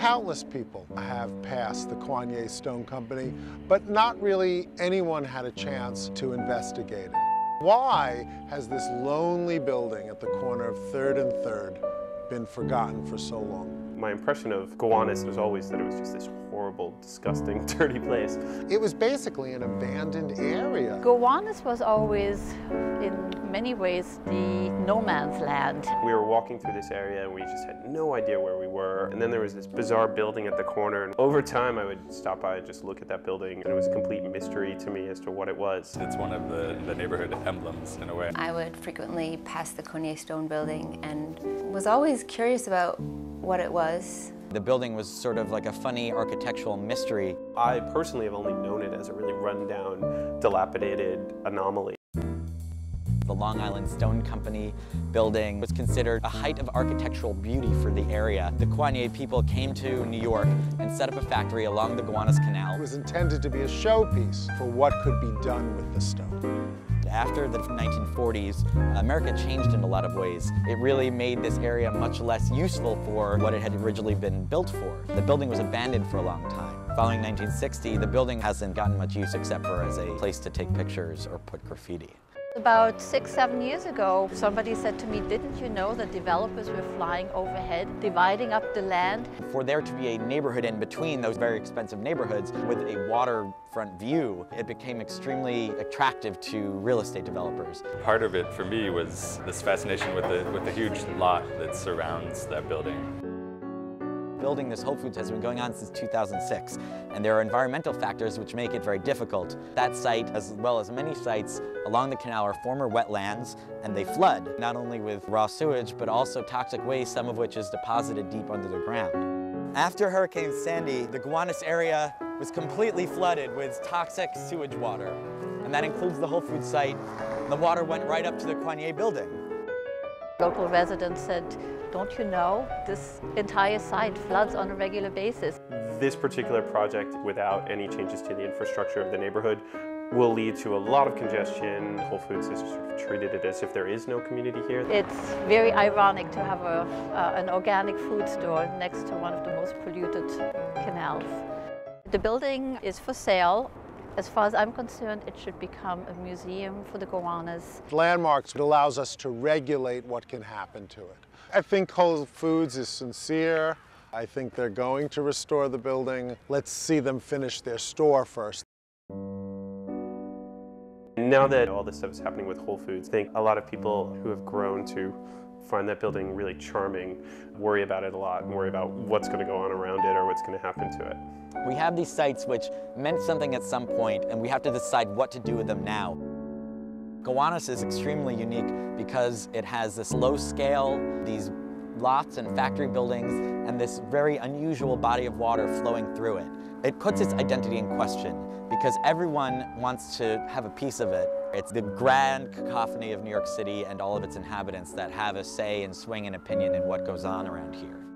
Countless people have passed the Coignet Stone Company, but not really anyone had a chance to investigate it. Why has this lonely building at the corner of 3rd and 3rd been forgotten for so long? My impression of Gowanus was always that it was just this horrible, disgusting, dirty place. It was basically an abandoned area. Gowanus was always, in many ways, the no man's land. We were walking through this area and we just had no idea where we were. And then there was this bizarre building at the corner. And over time, I would stop by and just look at that building. And it was a complete mystery to me as to what it was. It's one of the neighborhood emblems, in a way. I would frequently pass the Coignet Stone Building and was always curious about what it was. The building was sort of like a funny architectural mystery. I personally have only known it as a really run-down, dilapidated anomaly. The Long Island Stone Company building was considered a height of architectural beauty for the area. The Coignet people came to New York and set up a factory along the Gowanus Canal. It was intended to be a showpiece for what could be done with the stone. After the 1940s, America changed in a lot of ways. It really made this area much less useful for what it had originally been built for. The building was abandoned for a long time. Following 1960, the building hasn't gotten much use except for as a place to take pictures or put graffiti. About 6-7 years ago, somebody said to me, didn't you know that developers were flying overhead, dividing up the land? For there to be a neighborhood in between those very expensive neighborhoods with a waterfront view, it became extremely attractive to real estate developers. Part of it for me was this fascination with the huge lot that surrounds that building. Building this Whole Foods has been going on since 2006, and there are environmental factors which make it very difficult. That site, as well as many sites along the canal, are former wetlands, and they flood, not only with raw sewage, but also toxic waste, some of which is deposited deep under the ground. After Hurricane Sandy, the Gowanus area was completely flooded with toxic sewage water, and that includes the Whole Foods site. The water went right up to the Coignet Building. Local residents said, don't you know, this entire site floods on a regular basis. This particular project, without any changes to the infrastructure of the neighborhood, will lead to a lot of congestion. Whole Foods has sort of treated it as if there is no community here. It's very ironic to have an organic food store next to one of the most polluted canals. The building is for sale. As far as I'm concerned, it should become a museum for the Gowanus. Landmarks allows us to regulate what can happen to it. I think Whole Foods is sincere. I think they're going to restore the building. Let's see them finish their store first. Now that all this stuff is happening with Whole Foods, I think a lot of people who have grown to find that building really charming worry about it a lot and worry about what's going to go on around it or what's going to happen to it. We have these sites which meant something at some point, and we have to decide what to do with them now. Gowanus is extremely unique because it has this low scale, these lots and factory buildings, and this very unusual body of water flowing through it. It puts its identity in question because everyone wants to have a piece of it. It's the grand cacophony of New York City and all of its inhabitants that have a say and swing and opinion in what goes on around here.